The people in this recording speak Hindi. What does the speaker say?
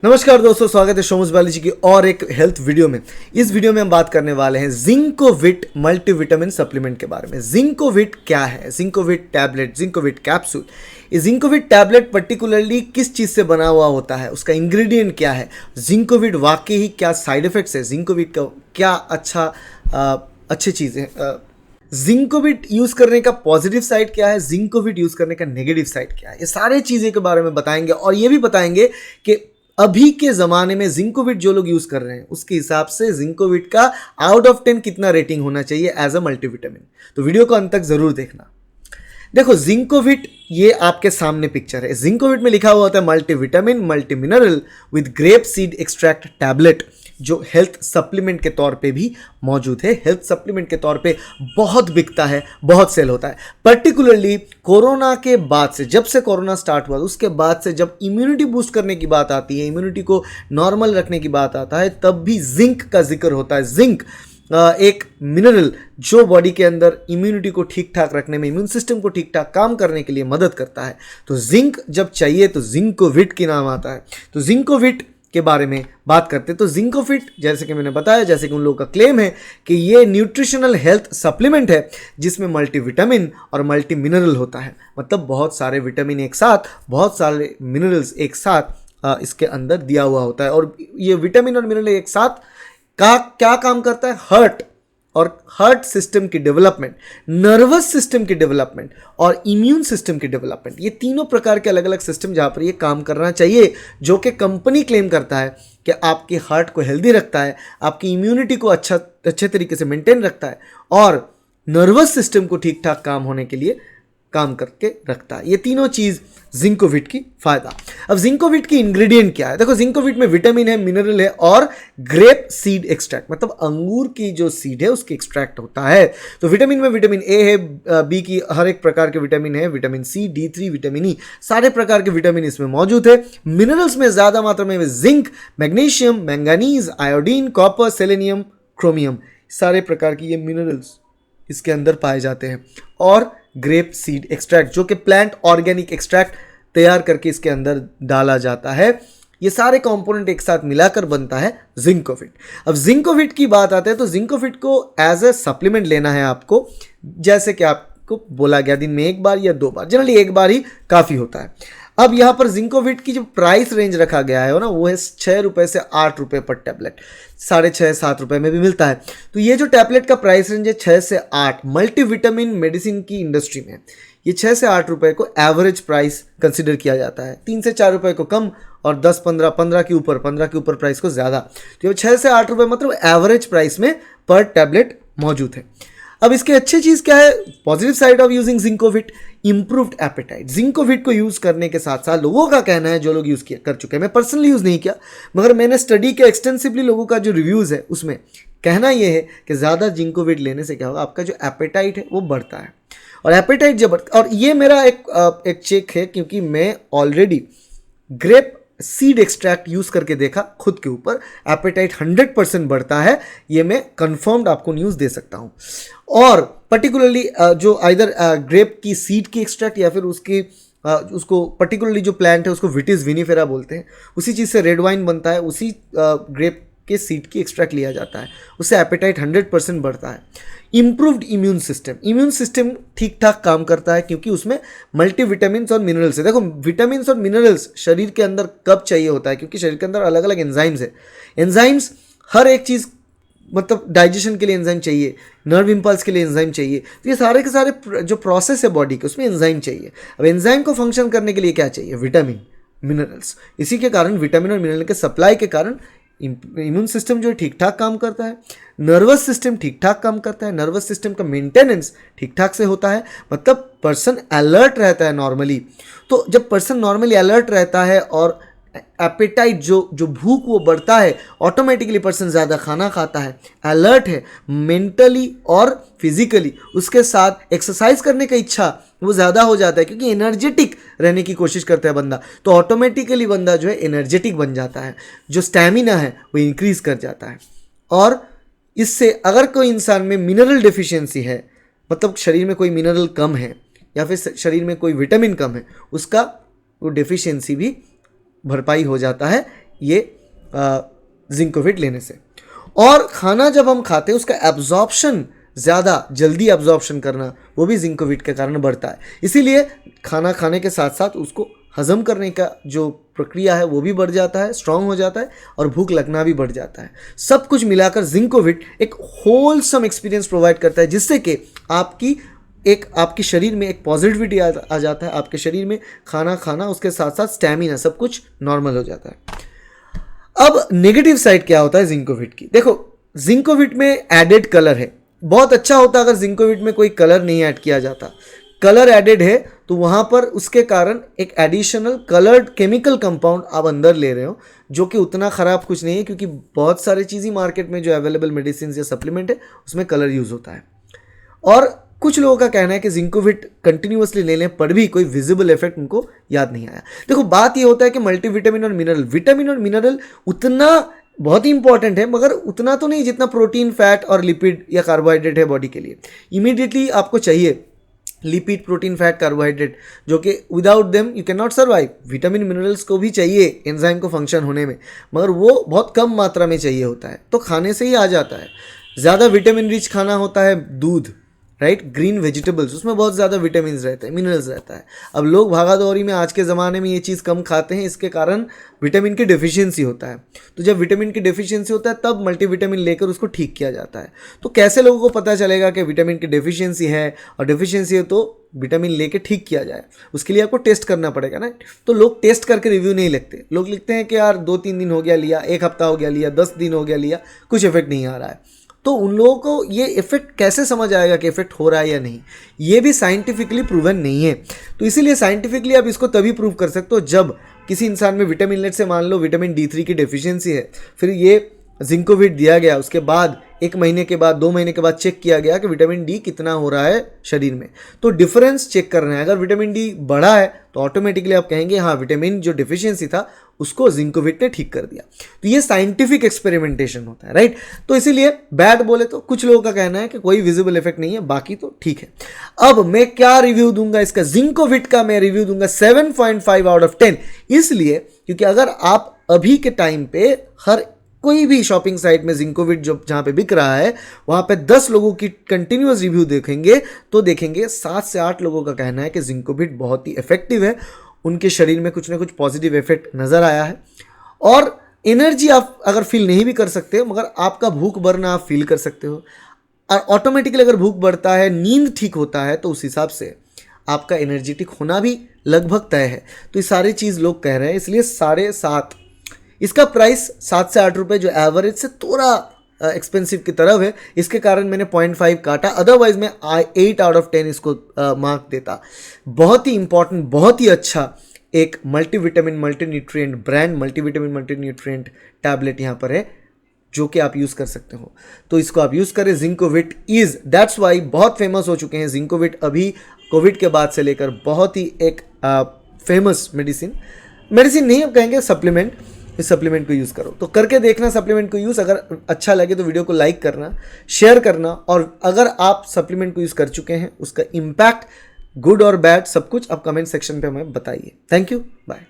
नमस्कार दोस्तों, स्वागत है सोमस बायोलॉजी की और एक हेल्थ वीडियो में। इस वीडियो में हम बात करने वाले हैं जिंकोविट मल्टीविटामिन सप्लीमेंट के बारे में। जिंकोविट क्या है? Zincovit tablet, Zincovit capsule. ये जिंकोविट टैबलेट पर्टिकुलरली किस चीज़ से बना हुआ होता है, उसका इंग्रेडिएंट क्या है, जिंकोविट वाकई ही क्या साइड इफेक्ट्स है, जिंकोविट का क्या अच्छी चीज़ें, जिंकोविट यूज़ करने का पॉजिटिव साइड क्या है, जिंकोविट यूज़ करने का नेगेटिव साइड क्या है, ये सारे चीज़ें के बारे में बताएंगे। और ये भी बताएंगे कि अभी के ज़माने में जिंकोविट जो लोग यूज़ कर रहे हैं उसके हिसाब से जिंकोविट का आउट ऑफ 10 कितना रेटिंग होना चाहिए एज अ मल्टीविटामिन। तो वीडियो को अंत तक ज़रूर देखना। देखो जिंकोविट, ये आपके सामने पिक्चर है। जिंकोविट में लिखा हुआ होता है multivitamin multi mineral with grape seed extract tablet, जो हेल्थ सप्लीमेंट के तौर पे भी मौजूद है। हेल्थ सप्लीमेंट के तौर पे बहुत बिकता है, बहुत सेल होता है। पर्टिकुलरली कोरोना के बाद से, जब से कोरोना स्टार्ट हुआ उसके बाद से जब इम्यूनिटी बूस्ट करने की बात आती है, इम्यूनिटी को नॉर्मल रखने की बात आता है, तब भी जिंक का जिक्र होता है। जिंक एक मिनरल जो बॉडी के अंदर इम्यूनिटी को ठीक ठाक रखने में, इम्यून सिस्टम को ठीक ठाक काम करने के लिए मदद करता है। तो जिंक जब चाहिए तो जिंकोविट की नाम आता है। तो जिंकोविट के बारे में बात करते हैं। तो जिंकोविट, जैसे कि मैंने बताया, जैसे कि उन लोगों का क्लेम है कि ये न्यूट्रिशनल हेल्थ सप्लीमेंट है जिसमें मल्टीविटामिन और मल्टी मिनरल होता है। मतलब बहुत सारे विटामिन एक साथ, बहुत सारे मिनरल्स एक साथ इसके अंदर दिया हुआ होता है। और ये विटामिन और मिनरल एक साथ का क्या काम करता है? हार्ट सिस्टम की डेवलपमेंट, नर्वस सिस्टम की डेवलपमेंट और इम्यून सिस्टम की डेवलपमेंट, ये तीनों प्रकार के अलग अलग सिस्टम जहाँ पर ये काम करना चाहिए, जो कि कंपनी क्लेम करता है कि आपके हार्ट को हेल्दी रखता है, आपकी इम्यूनिटी को अच्छे तरीके से मेंटेन रखता है और नर्वस सिस्टम को ठीक ठाक काम होने के लिए काम करके रखता है। ये तीनों चीज़ जिंकोविट की फायदा। अब जिंकोविट की इंग्रेडिएंट क्या है? देखो जिंकोविट में विटामिन है, मिनरल है और ग्रेप सीड एक्सट्रैक्ट, मतलब अंगूर की जो सीड है उसकी एक्सट्रैक्ट होता है। तो विटामिन में विटामिन ए है, बी की हर एक प्रकार के विटामिन है, vitamin C, D3, vitamin E, सारे प्रकार के विटामिन इसमें मौजूद है। मिनरल्स में ज़्यादा मात्रा में zinc, magnesium, manganese, iodine, copper, selenium, chromium, सारे प्रकार की ये मिनरल्स इसके अंदर पाए जाते हैं। और ग्रेप सीड एक्सट्रैक्ट, जो कि प्लांट ऑर्गेनिक एक्सट्रैक्ट तैयार करके इसके अंदर डाला जाता है। ये सारे कंपोनेंट एक साथ मिलाकर बनता है जिंकोविट। अब जिंकोविट की बात आते हैं तो जिंकोविट को एज ए सप्लीमेंट लेना है आपको, जैसे कि आपको बोला गया, दिन में एक बार या 2 बार, जनरली एक बार ही काफ़ी होता है। अब यहाँ पर जिंकोविट की जो प्राइस रेंज रखा गया है ना, वो है 6 रुपये से 8 रुपये पर टैबलेट, 6.5-7 रुपये में भी मिलता है। तो ये जो टैबलेट का प्राइस रेंज है 6 से 8, मल्टीविटामिन मेडिसिन की इंडस्ट्री में ये 6 से 8 रुपये को एवरेज प्राइस कंसिडर किया जाता है। 3 से 4 रुपये को कम और 10-15, 15 के ऊपर प्राइस को ज़्यादा। तो ये 6 से 8 रुपये मतलब एवरेज प्राइस में पर टैबलेट मौजूद है। अब इसकी अच्छी चीज़ क्या है? Positive side of using Zincovit, improved appetite. Zincovit को यूज़ करने के साथ साथ लोगों का कहना है, जो लोग यूज़ कर चुके हैं, मैं पर्सनली यूज़ नहीं किया मगर मैंने स्टडी किया एक्सटेंसिवली, लोगों का जो रिव्यूज़ है उसमें कहना यह है कि ज़्यादा जिंकोविट लेने से क्या होगा, आपका जो एपेटाइट है वो बढ़ता है। और एपेटाइट जब बढ़ता, और ये मेरा एक चेक है क्योंकि मैं already grape seed extract use करके देखा खुद के ऊपर, एपेटाइट 100% बढ़ता है। ये मैं कंफर्म्ड आपको न्यूज़ दे सकता हूँ। और पर्टिकुलरली जो आइदर ग्रेप की सीड की एक्सट्रैक्ट या फिर उसको पर्टिकुलरली जो प्लांट है उसको विटिस विनिफेरा बोलते हैं, उसी चीज़ से रेड वाइन बनता है, उसी ग्रेप के सीड की एक्सट्रैक्ट लिया जाता है, उससे एपेटाइट 100% बढ़ता है। इम्प्रूव्ड इम्यून सिस्टम ठीक ठाक काम करता है क्योंकि उसमें मल्टीविटामिन्स और मिनरल्स है। देखो विटामिन्स और मिनरल्स शरीर के अंदर कब चाहिए होता है, क्योंकि शरीर के अंदर अलग अलग एंजाइम्स है। एंजाइम्स हर एक चीज़, मतलब डाइजेशन के लिए एंजाइम चाहिए, नर्व इंपल्स के लिए एंजाइम चाहिए, तो ये सारे के सारे जो प्रोसेस है बॉडी के उसमें एंजाइम चाहिए। अब एंजाइम को फंक्शन करने के लिए क्या चाहिए? Vitamin, minerals. इसी के कारण विटामिन और मिनरल के सप्लाई के कारण इम्यून सिस्टम जो है ठीक ठाक काम करता है, नर्वस सिस्टम ठीक ठाक काम करता है, नर्वस सिस्टम का मेंटेनेंस ठीक ठाक से होता है, मतलब पर्सन अलर्ट रहता है नॉर्मली। तो जब पर्सन नॉर्मली अलर्ट रहता है और एपेटाइट जो भूख वो बढ़ता है, ऑटोमेटिकली पर्सन ज़्यादा खाना खाता है, अलर्ट है मेंटली और फिजिकली, उसके साथ एक्सरसाइज करने का इच्छा वो ज़्यादा हो जाता है क्योंकि एनर्जेटिक रहने की कोशिश करता है बंदा, तो ऑटोमेटिकली बंदा जो है एनर्जेटिक बन जाता है, जो स्टैमिना है वो इंक्रीज़ कर जाता है। और इससे अगर कोई इंसान में मिनरल डेफिशिएंसी है, मतलब शरीर में कोई मिनरल कम है या फिर शरीर में कोई विटामिन कम है, उसका वो डेफिशिएंसी भी भरपाई हो जाता है ये जिंकोविट लेने से। और खाना जब हम खाते हैं उसका एब्जॉर्प्शन, ज़्यादा जल्दी एब्जॉर्प्शन करना, वो भी जिंकोविट के कारण बढ़ता है। इसीलिए खाना खाने के साथ साथ उसको हजम करने का जो प्रक्रिया है वो भी बढ़ जाता है, स्ट्रांग हो जाता है और भूख लगना भी बढ़ जाता है। सब कुछ मिलाकर जिंकोविट एक होलसम एक्सपीरियंस प्रोवाइड करता है, जिससे कि आपकी शरीर में एक पॉजिटिविटी आ जाता है। आपके शरीर में खाना खाना उसके साथ साथ स्टैमिना, सब कुछ नॉर्मल हो जाता है। अब नेगेटिव साइड क्या होता है जिंकोविट की? देखो, जिंकोविट में एडेड कलर है। बहुत अच्छा होता अगर जिंकोविट में कोई कलर नहीं ऐड किया जाता। कलर एडेड है तो वहाँ पर उसके कारण एक एडिशनल कलर्ड केमिकल कंपाउंड आप अंदर ले रहे हो, जो कि उतना ख़राब कुछ नहीं है, क्योंकि बहुत सारी चीज़ें मार्केट में जो अवेलेबल मेडिसिन या सप्लीमेंट है उसमें कलर यूज़ होता है। और कुछ लोगों का कहना है कि जिंकोविट कंटिन्यूअसली लेने पर भी कोई विजिबल इफेक्ट उनको याद नहीं आया। देखो, बात ये होता है कि मल्टीविटामिन और मिनरल उतना बहुत ही इंपॉर्टेंट है, मगर उतना तो नहीं जितना प्रोटीन, फैट और लिपिड या कार्बोहाइड्रेट है बॉडी के लिए। इमीडिएटली आपको चाहिए लिपिड, प्रोटीन, फैट, कार्बोहाइड्रेट, जो कि without them you can not survive. Vitamin minerals को भी चाहिए एंजाइम को फंक्शन होने में, मगर वो बहुत कम मात्रा में चाहिए होता है, तो खाने से ही आ जाता है। ज़्यादा विटामिन रिच खाना होता है दूध, राइट, ग्रीन वेजिटेबल्स, उसमें बहुत ज़्यादा विटामिन रहते हैं, मिनरल्स रहता है। अब लोग भागादौड़ी में आज के ज़माने में ये चीज़ कम खाते हैं, इसके कारण विटामिन की डेफिशिएंसी होता है। तो जब विटामिन की डेफिशिएंसी होता है तब मल्टीविटामिन लेकर उसको ठीक किया जाता है। तो कैसे लोगों को पता चलेगा कि विटामिन की डेफिशिएंसी है, और डेफिशिएंसी है तो विटामिन लेके ठीक किया जाए? उसके लिए आपको टेस्ट करना पड़ेगा ना। तो लोग टेस्ट करके रिव्यू नहीं लिखते। लोग लिखते हैं कि यार 2-3 दिन हो गया लिया, 1 हफ्ता हो गया लिया, 10 दिन हो गया लिया, कुछ इफेक्ट नहीं आ रहा है। तो उन लोगों को ये इफेक्ट कैसे समझ आएगा कि इफेक्ट हो रहा है या नहीं? ये भी साइंटिफिकली प्रूवन नहीं है। तो इसीलिए साइंटिफिकली आप इसको तभी प्रूव कर सकते हो जब किसी इंसान में विटामिन, लेट से मान लो विटामिन D3 की डेफिशिएंसी है, फिर ये जिंकोविट दिया गया, उसके बाद 1 महीने के बाद, 2 महीने के बाद चेक किया गया कि विटामिन डी कितना हो रहा है शरीर में। तो डिफरेंस चेक करना है। अगर विटामिन डी बढ़ा है तो ऑटोमेटिकली आप कहेंगे हाँ, विटामिन जो डिफिशियंसी था उसको जिंकोविट ने ठीक कर दिया। तो ये साइंटिफिक एक्सपेरिमेंटेशन होता है, राइट। तो इसीलिए बैड बोले तो कुछ लोगों का कहना है कि कोई विजिबल इफेक्ट नहीं है, बाकी तो ठीक है। अब मैं क्या रिव्यू दूंगा इसका? जिंकोविट का मैं रिव्यू दूंगा 7.5 आउट ऑफ 10। इसलिए क्योंकि अगर आप अभी के टाइम पे हर कोई भी शॉपिंग साइट में जिंकोविट जो जहाँ पे बिक रहा है वहाँ पे 10 लोगों की कंटिन्यूअस रिव्यू देखेंगे तो देखेंगे 7 से 8 लोगों का कहना है कि जिंकोविट बहुत ही इफेक्टिव है, उनके शरीर में कुछ ना कुछ पॉजिटिव इफेक्ट नज़र आया है। और एनर्जी आप अगर फील नहीं भी कर सकते हो, मगर आपका भूख बढ़ना आप फील कर सकते हो। और ऑटोमेटिकली अगर भूख बढ़ता है, नींद ठीक होता है, तो उस हिसाब से आपका एनर्जेटिक होना भी लगभग तय है। तो ये सारी चीज़ लोग कह रहे हैं, इसलिए 7.5 इसका प्राइस 7 से 8 रुपये जो एवरेज से थोड़ा एक्सपेंसिव की तरफ है, इसके कारण मैंने 0.5 काटा। अदरवाइज मैं 8 आउट ऑफ 10 इसको मार्क देता। बहुत ही इंपॉर्टेंट, बहुत ही अच्छा एक मल्टीविटामिन मल्टीन्यूट्रिएंट ब्रांड, मल्टीविटामिन मल्टीन्यूट्रिएंट टैबलेट यहाँ पर है जो कि आप यूज़ कर सकते हो। तो इसको आप यूज़ करें। जिंकोविट इज़, दैट्स वाई बहुत फेमस हो चुके हैं जिंकोविट। अभी कोविड के बाद से लेकर बहुत ही एक फेमस मेडिसिन नहीं अब कहेंगे, सप्लीमेंट। इस सप्लीमेंट को यूज़ करो, तो करके देखना सप्लीमेंट को यूज़। अगर अच्छा लगे तो वीडियो को लाइक करना, शेयर करना, और अगर आप सप्लीमेंट को यूज़ कर चुके हैं उसका इम्पैक्ट गुड और बैड सब कुछ आप कमेंट सेक्शन पे हमें बताइए। Thank you, bye.